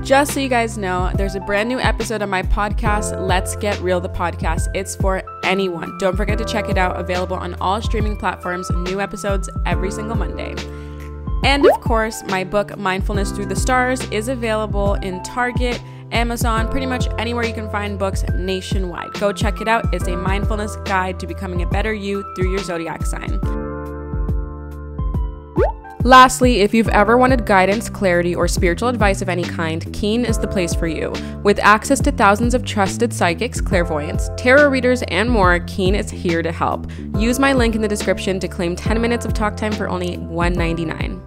Just so you guys know, there's a brand new episode of my podcast, Let's Get Real the Podcast. It's for anyone. Don't forget to check it out. Available on all streaming platforms. New episodes every single Monday. And of course, my book, Mindfulness Through the Stars, is available in Target, Amazon, pretty much anywhere you can find books nationwide. Go check it out. It's a mindfulness guide to becoming a better you through your zodiac sign. Lastly, if you've ever wanted guidance, clarity, or spiritual advice of any kind, Keen is the place for you. With access to thousands of trusted psychics, clairvoyants, tarot readers, and more, Keen is here to help. Use my link in the description to claim 10 minutes of talk time for only $1.99.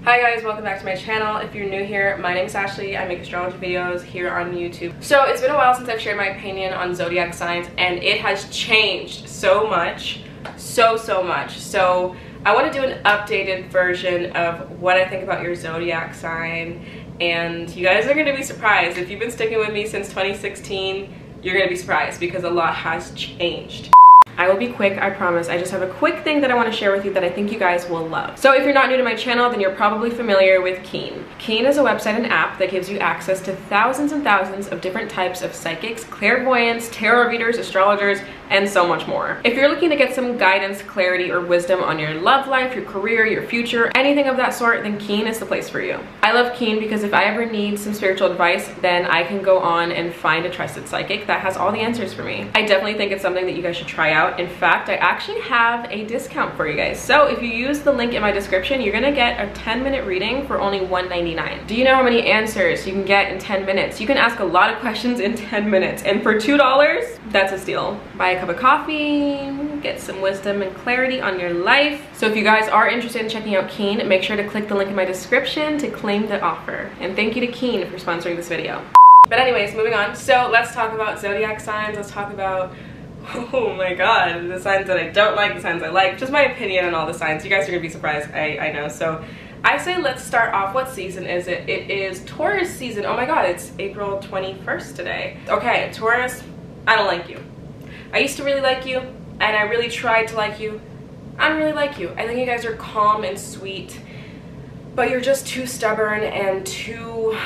Hi guys, welcome back to my channel. If you're new here, my name is Ashley. I make astrology videos here on YouTube. So it's been a while since I've shared my opinion on zodiac signs, and it has changed so much, so much. So I want to do an updated version of what I think about your zodiac sign, and you guys are going to be surprised. If you've been sticking with me since 2016, you're going to be surprised because a lot has changed. I will be quick, I promise. I just have a quick thing that I want to share with you that I think you guys will love. So if you're not new to my channel, then you're probably familiar with Keen. Keen is a website and app that gives you access to thousands and thousands of different types of psychics, clairvoyants, tarot readers, astrologers, and so much more. If you're looking to get some guidance, clarity, or wisdom on your love life, your career, your future, anything of that sort, then Keen is the place for you. I love Keen because if I ever need some spiritual advice, then I can go on and find a trusted psychic that has all the answers for me. I definitely think it's something that you guys should try out. In fact, I actually have a discount for you guys. So if you use the link in my description, you're gonna get a 10-minute reading for only $1.99. Do you know how many answers you can get in 10 minutes? You can ask a lot of questions in 10 minutes, and for $2, that's a steal. Buy a cup of coffee, get some wisdom and clarity on your life. So if you guys are interested in checking out Keen, make sure to click the link in my description to claim the offer. And thank you to Keen for sponsoring this video. But anyways, moving on. So let's talk about zodiac signs. Let's talk about, oh my god, the signs that I don't like, the signs I like. Just my opinion on all the signs. You guys are gonna be surprised, I know. So I say let's start off. What season is it? It is Taurus season. Oh my god, it's April 21st today. Okay, Taurus, I don't like you. I used to really like you, and I really tried to like you. I don't really like you. I think you guys are calm and sweet, but you're just too stubborn and too,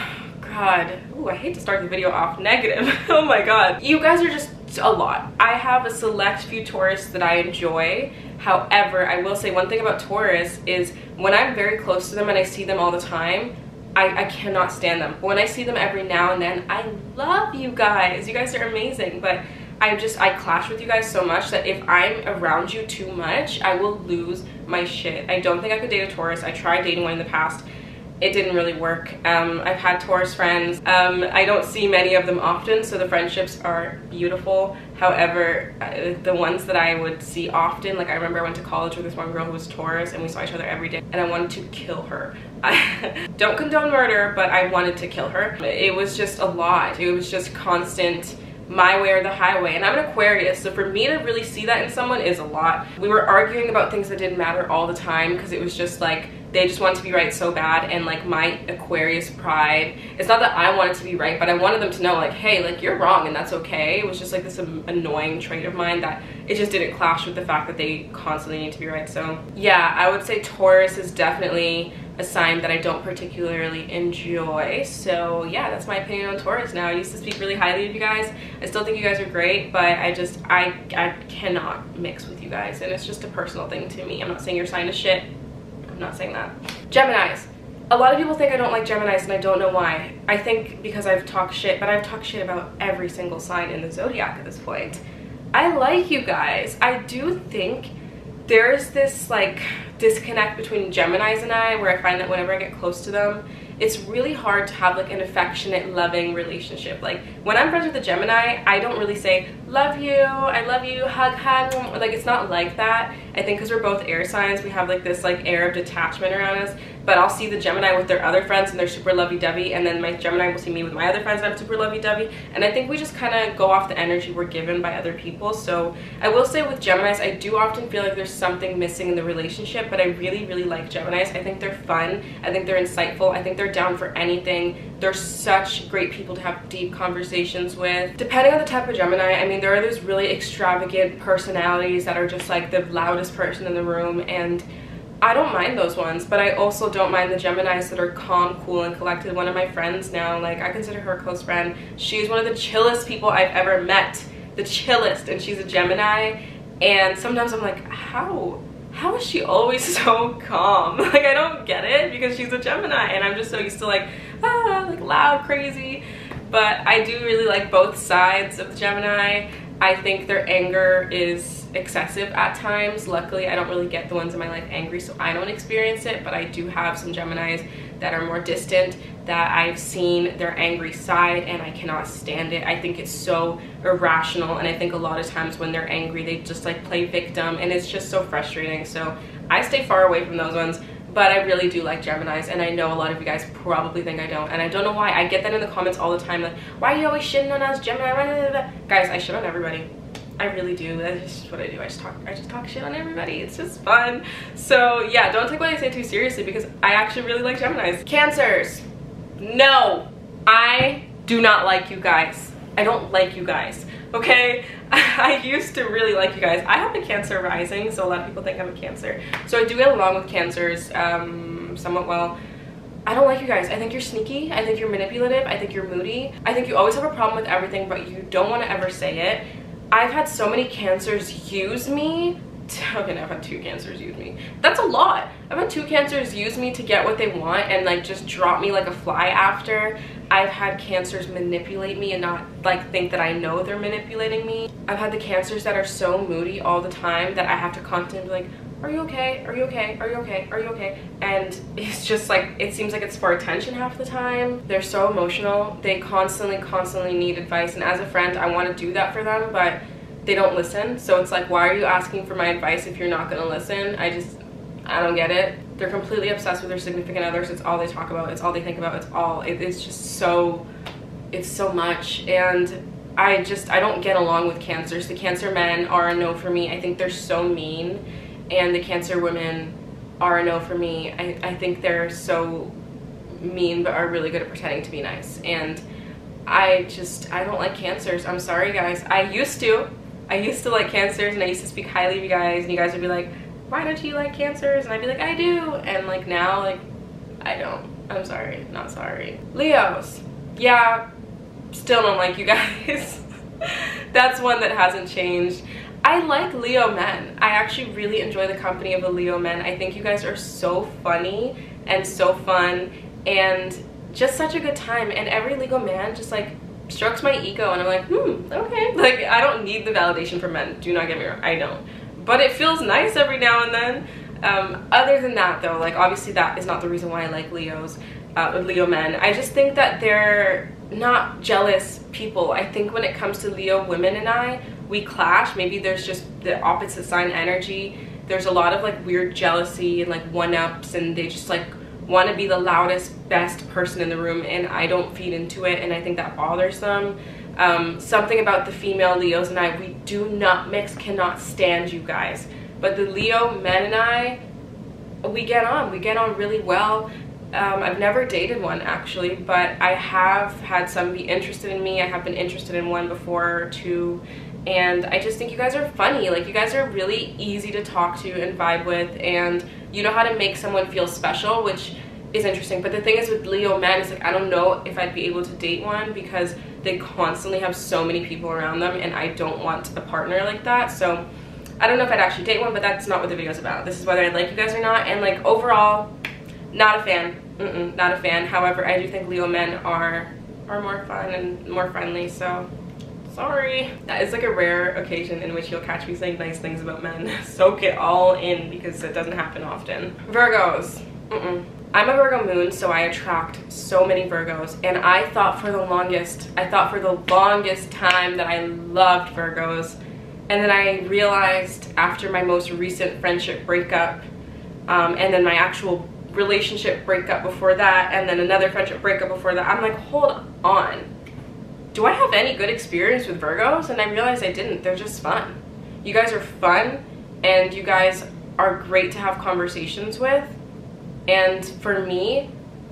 god, ooh, I hate to start the video off negative. Oh my god. You guys are just a lot. I have a select few Taurus that I enjoy. However, I will say one thing about Taurus is when I'm very close to them and I see them all the time, I cannot stand them. But when I see them every now and then, I love you guys. You guys are amazing, but I clash with you guys so much that if I'm around you too much, I will lose my shit. I don't think I could date a Taurus. I tried dating one in the past. It didn't really work. I've had Taurus friends. I don't see many of them often, so the friendships are beautiful. However, the ones that I would see often, like I remember I went to college with this one girl who was Taurus and we saw each other every day and I wanted to kill her. I don't condone murder, but I wanted to kill her. It was just a lot. It was just constant, my way or the highway. And I'm an Aquarius, so for me to really see that in someone is a lot. We were arguing about things that didn't matter all the time because it was just like, they just wanted to be right so bad, and like my Aquarius pride, it's not that I wanted to be right, but I wanted them to know like, hey, like you're wrong and that's okay. It was just like this annoying trait of mine that it just didn't clash with the fact that they constantly need to be right. So yeah, I would say Taurus is definitely a sign that I don't particularly enjoy. So yeah, that's my opinion on Taurus now. I used to speak really highly of you guys. I still think you guys are great, but I cannot mix with you guys, and it's just a personal thing to me. I'm not saying your sign is shit. I'm not saying that. Geminis. A lot of people think I don't like Geminis, and I don't know why. I think because I've talked shit, but I've talked shit about every single sign in the zodiac at this point. I like you guys. I do think there's this like disconnect between Geminis and I, where I find that whenever I get close to them, it's really hard to have like an affectionate, loving relationship. Like when I'm friends with a Gemini, I don't really say love you, I love you, hug, like it's not like that. I think because we're both air signs, we have like this like air of detachment around us. But I'll see the Gemini with their other friends and they're super lovey-dovey, and then my Gemini will see me with my other friends and I'm super lovey-dovey. And I think we just kind of go off the energy we're given by other people. So I will say with Geminis, I do often feel like there's something missing in the relationship, but I really, really like Geminis. I think they're fun. I think they're insightful. I think they're down for anything. They're such great people to have deep conversations with. Depending on the type of Gemini, I mean, there are those really extravagant personalities that are just like the loudest person in the room, and I don't mind those ones, but I also don't mind the Geminis that are calm, cool, and collected. One of my friends now, like, I consider her a close friend. She's one of the chillest people I've ever met. The chillest, and she's a Gemini. And sometimes I'm like, how is she always so calm? Like, I don't get it, because she's a Gemini, and I'm just so used to like loud, crazy. But I do really like both sides of the Gemini. I think their anger is excessive at times. Luckily, I don't really get the ones in my life angry, so I don't experience it, but I do have some Geminis that are more distant, that I've seen their angry side, and I cannot stand it. I think it's so irrational, and I think a lot of times when they're angry, they just like play victim, and it's just so frustrating. So I stay far away from those ones. But I really do like Geminis, and I know a lot of you guys probably think I don't, and I don't know why. I get that in the comments all the time, like, why are you always shitting on us, Gemini? Guys, I shit on everybody. I really do. That's just what I do. I just talk shit on everybody. It's just fun. So yeah, don't take what I say too seriously, because I actually really like Geminis. Cancers. No, I do not like you guys. I don't like you guys. Okay, I used to really like you guys. I have a Cancer rising, so a lot of people think I'm a Cancer. So I do get along with Cancers somewhat well. I don't like you guys. I think you're sneaky. I think you're manipulative. I think you're moody. I think you always have a problem with everything, but you don't want to ever say it. I've had so many Cancers use me. Okay, I've had 2 Cancers use me. That's a lot. I've had 2 Cancers use me to get what they want and like just drop me like a fly after. I've had Cancers manipulate me and not like think that I know they're manipulating me. I've had the Cancers that are so moody all the time that I have to constantly be like, are you okay? Are you okay? Are you okay? Are you okay? And it's just like, it seems like it's for attention half the time. They're so emotional. They constantly need advice. And as a friend, I want to do that for them, but they don't listen. So it's like, why are you asking for my advice if you're not gonna listen? I don't get it. They're completely obsessed with their significant others. It's all they talk about. It's all they think about. It's just so, it's so much. And I don't get along with Cancers. The Cancer men are a no for me. I think they're so mean. And the Cancer women are a no for me. I think they're so mean, but are really good at pretending to be nice. And I don't like Cancers. I'm sorry, guys. I used to like Cancers, and I used to speak highly of you guys, and you guys would be like, why don't you like Cancers? And I'd be like, I do. And like now, like, I don't. I'm sorry, not sorry. Leos. Yeah, still don't like you guys. That's one that hasn't changed. I like Leo men. I actually really enjoy the company of the Leo men. I think you guys are so funny and so fun and just such a good time. And every Leo man just like strokes my ego, and I'm like, okay. Like, I don't need the validation from men. Do not get me wrong, I don't. But it feels nice every now and then. Other than that, though, like, obviously that is not the reason why I like Leo men. I just think that they're not jealous people. I think when it comes to Leo women and we clash. Maybe there's just the opposite sign energy. There's a lot of like weird jealousy and like one-ups, and they just like want to be the loudest, best person in the room, and I don't feed into it, and I think that bothers them. Something about the female Leos and we do not mix, cannot stand you guys. But the Leo men and we get on really well. I've never dated one actually, but I have had some be interested in me. I have been interested in one before too, and I just think you guys are funny. Like, you guys are really easy to talk to and vibe with, and you know how to make someone feel special, which is interesting. But the thing is with Leo men, it's like, I don't know if I'd be able to date one, because they constantly have so many people around them, and I don't want a partner like that. So I don't know if I'd actually date one, but that's not what the video's about. This is whether I like you guys or not, and like overall, not a fan. Not a fan. However, I do think Leo men are more fun and more friendly, so sorry. That is like a rare occasion in which you'll catch me saying nice things about men. Soak it all in, because it doesn't happen often. Virgos. I'm a Virgo moon, so I attract so many Virgos, and I thought for the longest time that I loved Virgos, and then I realized after my most recent friendship breakup, and then my actual relationship breakup before that, and then another friendship breakup before that, I'm like, hold on, do I have any good experience with Virgos? And I realized I didn't. They're just fun. You guys are fun, and you guys are great to have conversations with, and for me,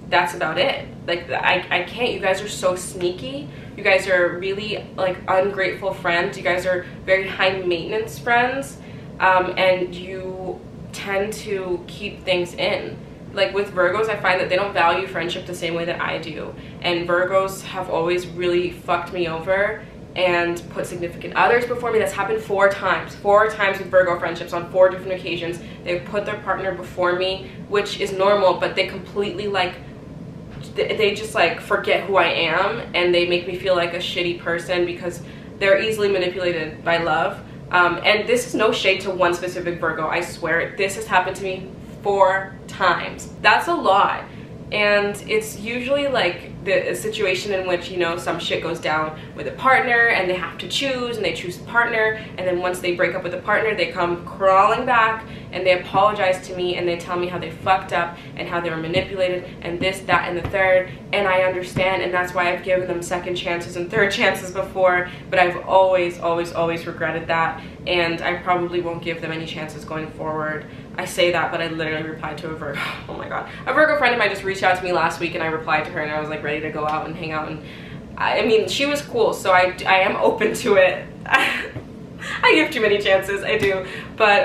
that's about it. Like, I can't. You guys are so sneaky. You guys are really like ungrateful friends. You guys are very high maintenance friends, and you tend to keep things in. Like with Virgos, I find that they don't value friendship the same way that I do. And Virgos have always really fucked me over and put significant others before me. That's happened 4 times. 4 times with Virgo friendships on 4 different occasions. They've put their partner before me, which is normal, but they completely like, they just like forget who I am, and they make me feel like a shitty person because they're easily manipulated by love. And this is no shade to one specific Virgo, I swear. This has happened to me 4 times. That's a lot. And it's usually like the situation in which, you know, some shit goes down with a partner and they have to choose, and they choose a partner, and then once they break up with a partner, they come crawling back and they apologize to me and they tell me how they fucked up and how they were manipulated and this, that, and the third. And I understand, and that's why I've given them second chances and third chances before, but I've always regretted that, and I probably won't give them any chances going forward. I say that, but I literally replied to a Virgo. Oh my god. A Virgo friend of mine just reached out to me last week, and I replied to her, and I was like ready to go out and hang out, and I mean, she was cool, so I am open to it. I give too many chances, I do. But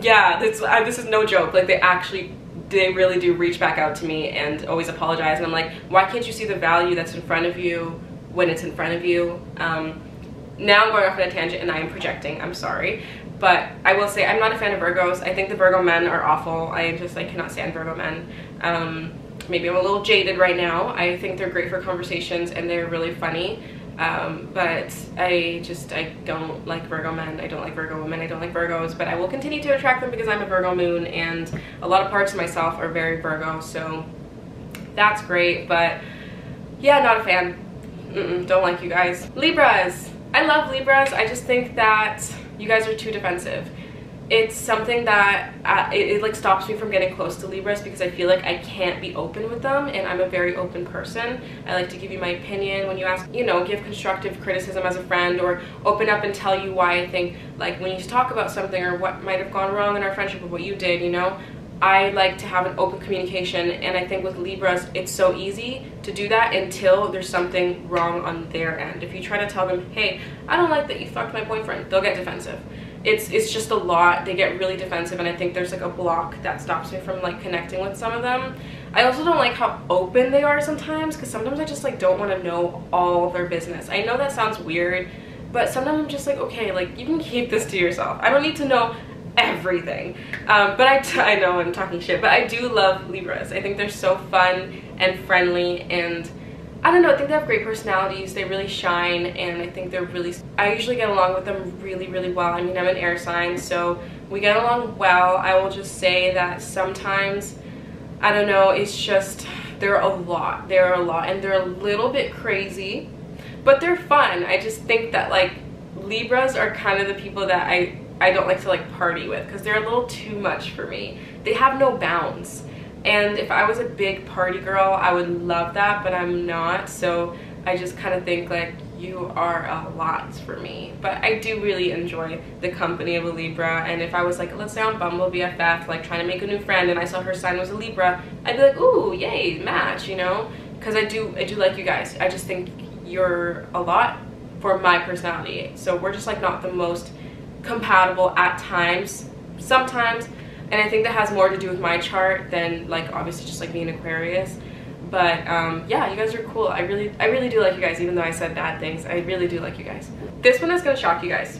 yeah, this is no joke. Like they really do reach back out to me and always apologize, and I'm like, why can't you see the value that's in front of you when it's in front of you? Now I'm going off on a tangent and I am projecting, I'm sorry. But I will say I'm not a fan of Virgos. I think the Virgo men are awful. I cannot stand Virgo men. Maybe I'm a little jaded right now. I think they're great for conversations and they're really funny. But I don't like Virgo men. I don't like Virgo women. I don't like Virgos. But I will continue to attract them because I'm a Virgo moon, and a lot of parts of myself are very Virgo. So that's great. But yeah, not a fan. Don't like you guys. Libras. I love Libras. I just think that you guys are too defensive. It's something that it like stops me from getting close to Libras because I feel like I can't be open with them, and I'm a very open person. I like to give you my opinion when you ask, you know, give constructive criticism as a friend, or open up and tell you why I think, like when you talk about something or what might have gone wrong in our friendship or what you did, you know. I like to have an open communication, and I think with Libras it's so easy to do that until there's something wrong on their end. If you try to tell them, hey, I don't like that you fucked my boyfriend, they'll get defensive. It's just a lot. They get really defensive, and I think there's like a block that stops me from like connecting with some of them. I also don't like how open they are sometimes, because sometimes I just like don't want to know all their business. I know that sounds weird, but sometimes I'm just like, okay, like you can keep this to yourself. I don't need to know everything. But I know I'm talking shit, but I do love Libras. I think they're so fun and friendly, and I don't know, I think they have great personalities. They really shine, and I think they're really, I usually get along with them really well. I mean, I'm an air sign, so we get along well. I will just say that sometimes, I don't know, it's just, they're a lot, and they're a little bit crazy, but they're fun. I just think that like Libras are kind of the people that I don't like to like party with, because they're a little too much for me. They have no bounds. And if I was a big party girl, I would love that, but I'm not. So I just kind of think like you are a lot for me. But I do really enjoy the company of a Libra. And if I was like, let's say on Bumble BFF, like trying to make a new friend, and I saw her sign was a Libra, I'd be like, ooh, yay, match, you know? Because I do like you guys. I just think you're a lot for my personality. So we're just like not the most compatible at times, sometimes. And I think that has more to do with my chart than like obviously just like being Aquarius. But yeah, you guys are cool. I really do like you guys, even though I said bad things. I really do like you guys. This one is gonna shock you guys.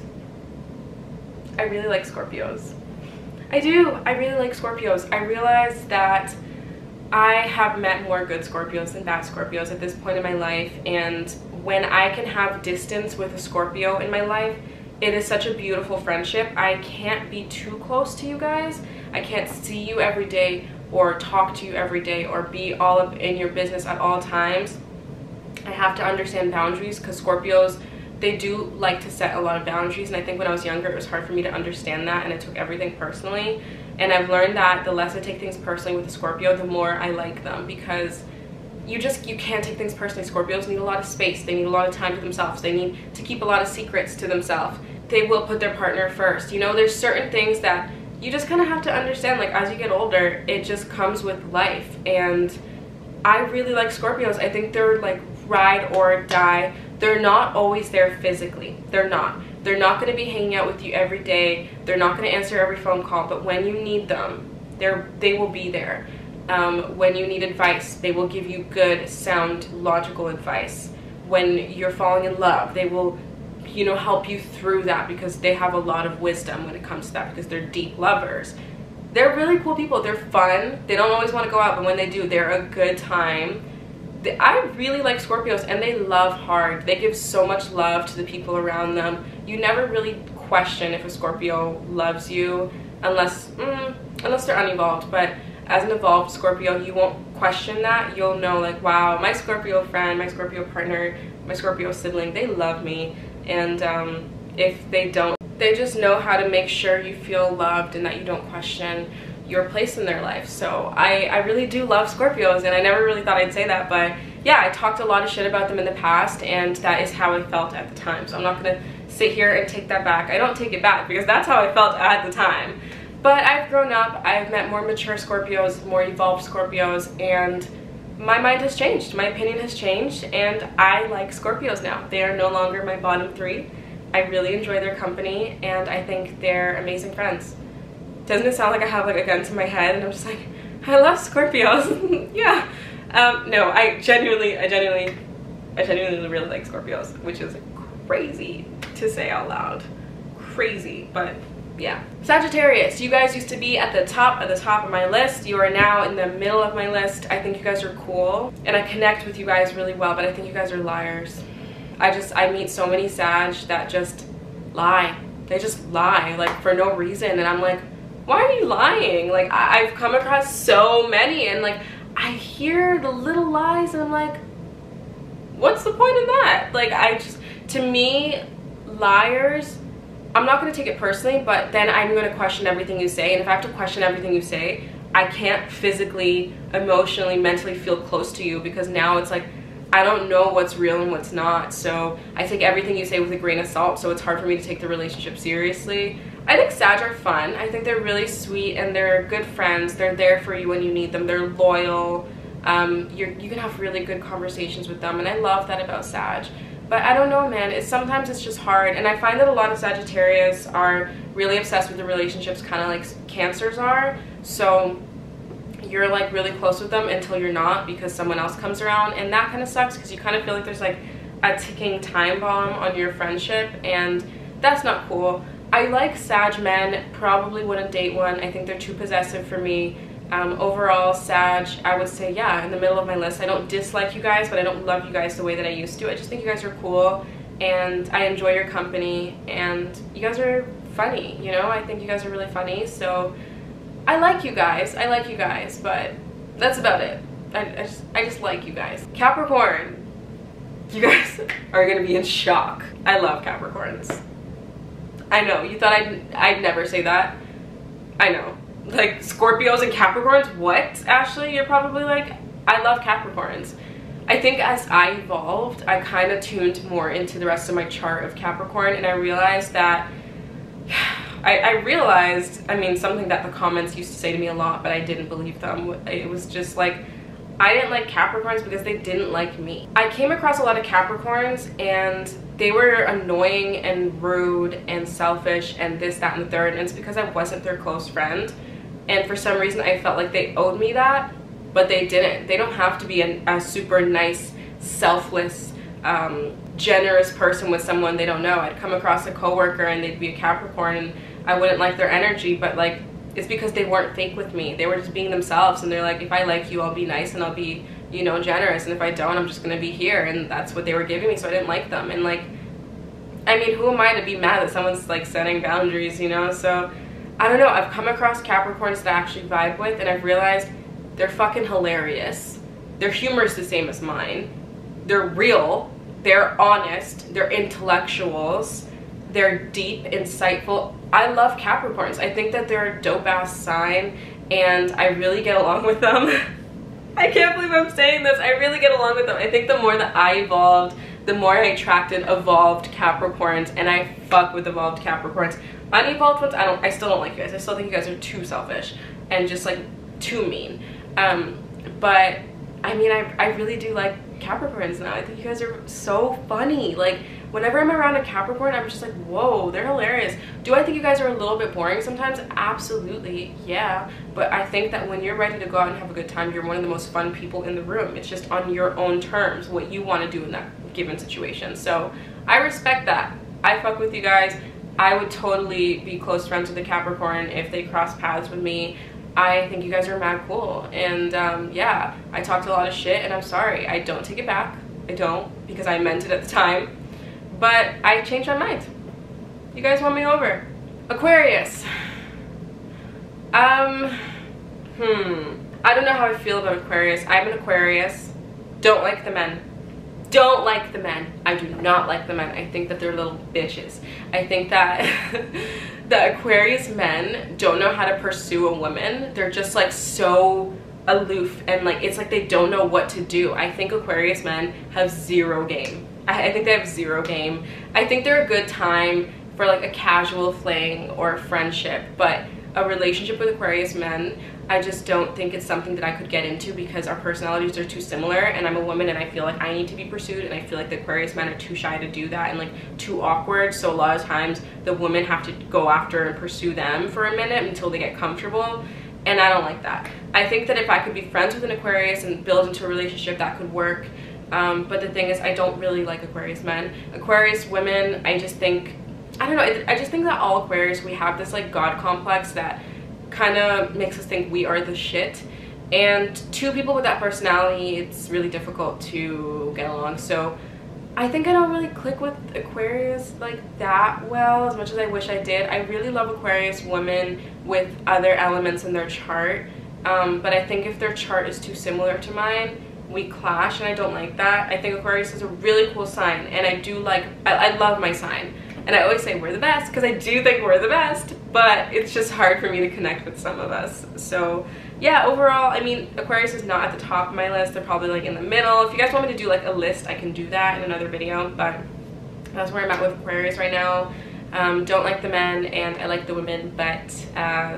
I really like Scorpios. I do. I really like Scorpios. I realize that I have met more good Scorpios than bad Scorpios at this point in my life, and when I can have distance with a Scorpio in my life, it is such a beautiful friendship. I can't be too close to you guys. I can't see you every day or talk to you every day or be all up in your business at all times. I have to understand boundaries, because Scorpios, they do like to set a lot of boundaries, and I think when I was younger it was hard for me to understand that, and I took everything personally. And I've learned that the less I take things personally with a Scorpio, the more I like them, because you can't take things personally. Scorpios need a lot of space. They need a lot of time to themselves. They need to keep a lot of secrets to themselves. They will put their partner first. You know, there's certain things that you just kind of have to understand, like as you get older, it just comes with life. And I really like Scorpios. I think they're like ride or die. They're not always there physically. They're not. They're not going to be hanging out with you every day. They're not going to answer every phone call, but when you need them, they will be there. When you need advice, they will give you good, sound, logical advice. When you're falling in love, they will, you know, help you through that because they have a lot of wisdom when it comes to that because they're deep lovers. They're really cool people. They're fun. They don't always want to go out, but when they do, they're a good time. I really like Scorpios, and they love hard. They give so much love to the people around them. You never really question if a Scorpio loves you unless they're unevolved. But as an evolved Scorpio, you won't question that. You'll know, like, wow, my Scorpio friend, my Scorpio partner, my Scorpio sibling, they love me. And if they don't, they just know how to make sure you feel loved and that you don't question your place in their life. So I really do love Scorpios, and I never really thought I'd say that, but yeah, I talked a lot of shit about them in the past, and that is how I felt at the time. So I'm not gonna sit here and take that back. I don't take it back because that's how I felt at the time. But I've grown up, I've met more mature Scorpios, more evolved Scorpios, and my mind has changed. My opinion has changed, and I like Scorpios now. They are no longer my bottom three. I really enjoy their company, and I think they're amazing friends. Doesn't it sound like I have like a gun to my head and I'm just like, I love Scorpios? Yeah. No, I genuinely really like Scorpios, which is crazy to say out loud. Crazy, but yeah. Sagittarius, you guys used to be at the top of my list. You are now in the middle of my list. I think you guys are cool, and I connect with you guys really well, but I think you guys are liars. I meet so many Sag that just lie. They just lie, like, for no reason, and I'm like, why are you lying? Like, I've come across so many, and like, I hear the little lies, and I'm like, what's the point in that? Like, to me, liars, I'm not going to take it personally, but then I'm going to question everything you say, and if I have to question everything you say, I can't physically, emotionally, mentally feel close to you, because now it's like, I don't know what's real and what's not, so I take everything you say with a grain of salt, so it's hard for me to take the relationship seriously. I think Sag are fun. I think they're really sweet, and they're good friends. They're there for you when you need them. They're loyal. You can have really good conversations with them, and I love that about Sag. But I don't know, man. Sometimes it's just hard, and I find that a lot of Sagittarius are really obsessed with the relationships, kind of like Cancers are. So you're like really close with them until you're not, because someone else comes around, and that kind of sucks because you kind of feel like there's like a ticking time bomb on your friendship, and that's not cool. I like Sag men, probably wouldn't date one. I think they're too possessive for me. Overall, Sag, I would say, yeah, in the middle of my list. I don't dislike you guys, but I don't love you guys the way that I used to. I just think you guys are cool, and I enjoy your company, and you guys are funny, you know? I think you guys are really funny, so I like you guys. I like you guys, but that's about it. I just like you guys. Capricorn, you guys are gonna be in shock. I love Capricorns. I know, you thought I'd never say that. I know. Like, Scorpios and Capricorns? What? Ashley, you're probably like, I love Capricorns. I think as I evolved, I kind of tuned more into the rest of my chart of Capricorn, and I realized that, I realized, I mean, something that the comments used to say to me a lot, but I didn't believe them. It was just like, I didn't like Capricorns because they didn't like me. I came across a lot of Capricorns, and they were annoying and rude and selfish and this, that, and the third, and it's because I wasn't their close friend. And for some reason, I felt like they owed me that, but they didn't. They don't have to be a super nice, selfless, generous person with someone they don't know. I'd come across a coworker and they'd be a Capricorn, and I wouldn't like their energy, but like, it's because they weren't fake with me. They were just being themselves, and they're like, if I like you, I'll be nice and I'll be, you know, generous, and if I don't, I'm just gonna be here. And that's what they were giving me, so I didn't like them. And like, I mean, who am I to be mad that someone's like setting boundaries, you know? So I don't know, I've come across Capricorns that I actually vibe with, and I've realized they're fucking hilarious. Their humor is the same as mine. They're real, they're honest, they're intellectuals, they're deep, insightful. I love Capricorns. I think that they're a dope-ass sign, and I really get along with them. I can't believe I'm saying this. I really get along with them. I think the more that I evolved, the more I attracted evolved Capricorns, and I fuck with evolved Capricorns. Unevolved ones, I still don't like you guys. I still think you guys are too selfish and just like too mean. But I mean, I really do like Capricorns now. I think you guys are so funny. Like, whenever I'm around a Capricorn, I'm just like, whoa, they're hilarious. Do I think you guys are a little bit boring sometimes? Absolutely, yeah. But I think that when you're ready to go out and have a good time, you're one of the most fun people in the room. It's just on your own terms, what you want to do in that given situation. So I respect that. I fuck with you guys. I would totally be close friends with a Capricorn if they cross paths with me. I think you guys are mad cool, and yeah, I talked a lot of shit, and I'm sorry. I don't take it back. I don't, because I meant it at the time, but I changed my mind. You guys won me over. Aquarius. I don't know how I feel about Aquarius. I'm an Aquarius. Don't like the men. Don't like the men. I do not like the men. I think that they're little bitches. I think that the Aquarius men don't know how to pursue a woman. They're just like so aloof, and like it's like they don't know what to do. I think Aquarius men have zero game. I think they have zero game. I think they're a good time for like a casual fling or a friendship, but a relationship with Aquarius men, I just don't think it's something that I could get into because our personalities are too similar, and I'm a woman and I feel like I need to be pursued, and I feel like the Aquarius men are too shy to do that and like too awkward, so a lot of times the women have to go after and pursue them for a minute until they get comfortable, and I don't like that. I think that if I could be friends with an Aquarius and build into a relationship, that could work, but the thing is, I don't really like Aquarius men. Aquarius women, I just think, I don't know, I just think that all Aquarius, we have this like God complex that kind of makes us think we are the shit, and two people with that personality, it's really difficult to get along. So I think I don't really click with Aquarius like that well, as much as I wish I did. I really love Aquarius women with other elements in their chart, but I think if their chart is too similar to mine, we clash, and I don't like that. I think Aquarius is a really cool sign, and I do like, I love my sign. And I always say we're the best because I do think we're the best, but it's just hard for me to connect with some of us. So yeah, overall, I mean, Aquarius is not at the top of my list. They're probably like in the middle. If you guys want me to do like a list, I can do that in another video, but that's where I'm at with Aquarius right now. Don't like the men and I like the women, but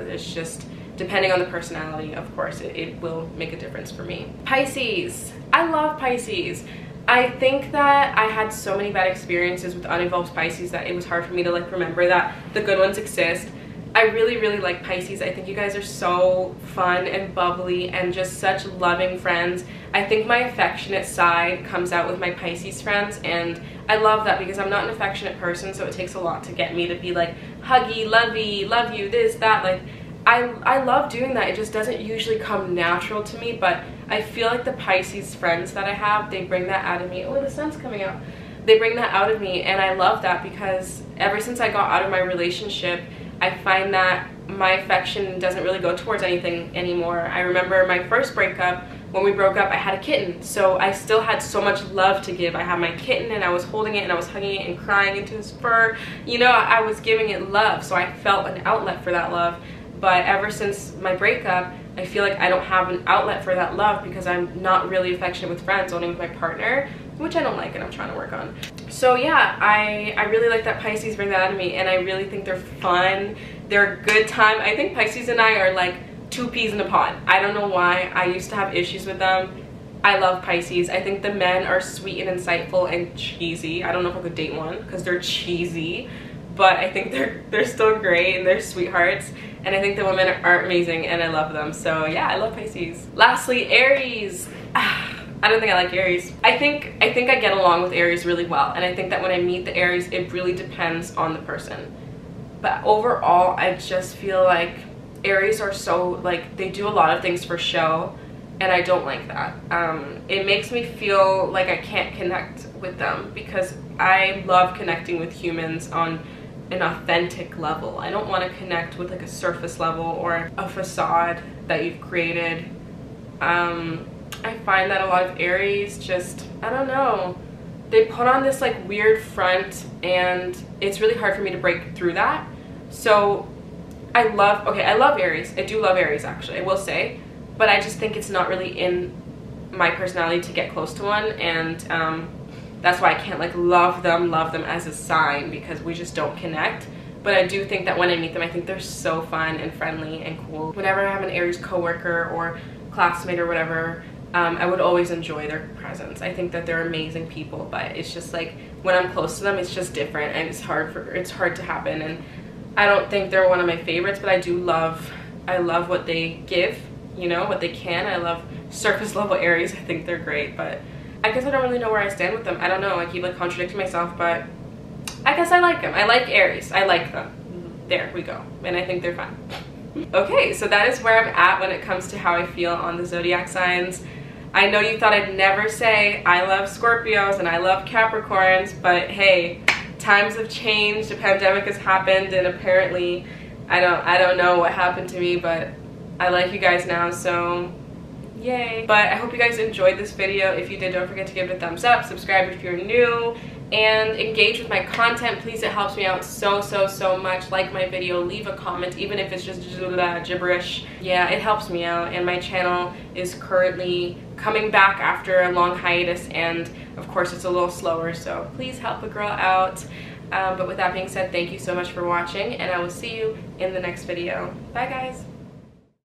it's just depending on the personality, of course, it will make a difference for me. Pisces. I love Pisces. I think that I had so many bad experiences with uninvolved Pisces that it was hard for me to like remember that the good ones exist. I really, really like Pisces. I think you guys are so fun and bubbly and just such loving friends. I think my affectionate side comes out with my Pisces friends, and I love that because I'm not an affectionate person, so it takes a lot to get me to be like huggy, lovey, love you, this, that. Like I love doing that. It just doesn't usually come natural to me, but I feel like the Pisces friends that I have, they bring that out of me. Oh, the sun's coming out. They bring that out of me, and I love that because ever since I got out of my relationship, I find that my affection doesn't really go towards anything anymore. I remember my first breakup, when we broke up, I had a kitten, so I still had so much love to give. I had my kitten and I was holding it and I was hugging it and crying into his fur. You know, I was giving it love, so I felt an outlet for that love. But ever since my breakup, I feel like I don't have an outlet for that love because I'm not really affectionate with friends, only with my partner, which I don't like and I'm trying to work on. So yeah, I really like that Pisces bring that out of me, and I really think they're fun. They're a good time. I think Pisces and I are like two peas in a pod. I don't know why. I used to have issues with them. I love Pisces. I think the men are sweet and insightful and cheesy. I don't know if I could date one because they're cheesy, but I think they're still great and they're sweethearts. And I think the women are amazing and I love them. So yeah, I love Pisces. Lastly, Aries. I don't think I like Aries. I think I get along with Aries really well, and I think that when I meet the Aries, it really depends on the person. But overall, I just feel like Aries are so, like, they do a lot of things for show, and I don't like that. It makes me feel like I can't connect with them because I love connecting with humans on an authentic level. I don't want to connect with like a surface level or a facade that you've created. I find that a lot of Aries just, I don't know, they put on this like weird front, and it's really hard for me to break through that. So I love Aries. I do love Aries, actually, I will say, but I just think it's not really in my personality to get close to one, and that's why I can't like love them as a sign, because we just don't connect. But I do think that when I meet them, I think they're so fun and friendly and cool. Whenever I have an Aries coworker or classmate or whatever, I would always enjoy their presence. I think that they're amazing people, but it's just like when I'm close to them, it's just different, and it's hard to happen. And I don't think they're one of my favorites, but I love what they give, you know, what they can. I love surface level Aries. I think they're great, but I guess I don't really know where I stand with them. I don't know. I keep like contradicting myself, but I guess I like them. I like Aries. I like them. There we go. And I think they're fun. Okay, so that is where I'm at when it comes to how I feel on the zodiac signs. I know you thought I'd never say I love Scorpios and I love Capricorns, but hey, times have changed. A pandemic has happened, and apparently I don't know what happened to me, but I like you guys now, so yay. But I hope you guys enjoyed this video. If you did, don't forget to give it a thumbs up, subscribe if you're new, and engage with my content, please. It helps me out so much. Like my video, leave a comment, even if it's just gibberish. Yeah, it helps me out, and my channel is currently coming back after a long hiatus, and of course it's a little slower, so please help a girl out. But with that being said, thank you so much for watching, and I will see you in the next video. Bye guys.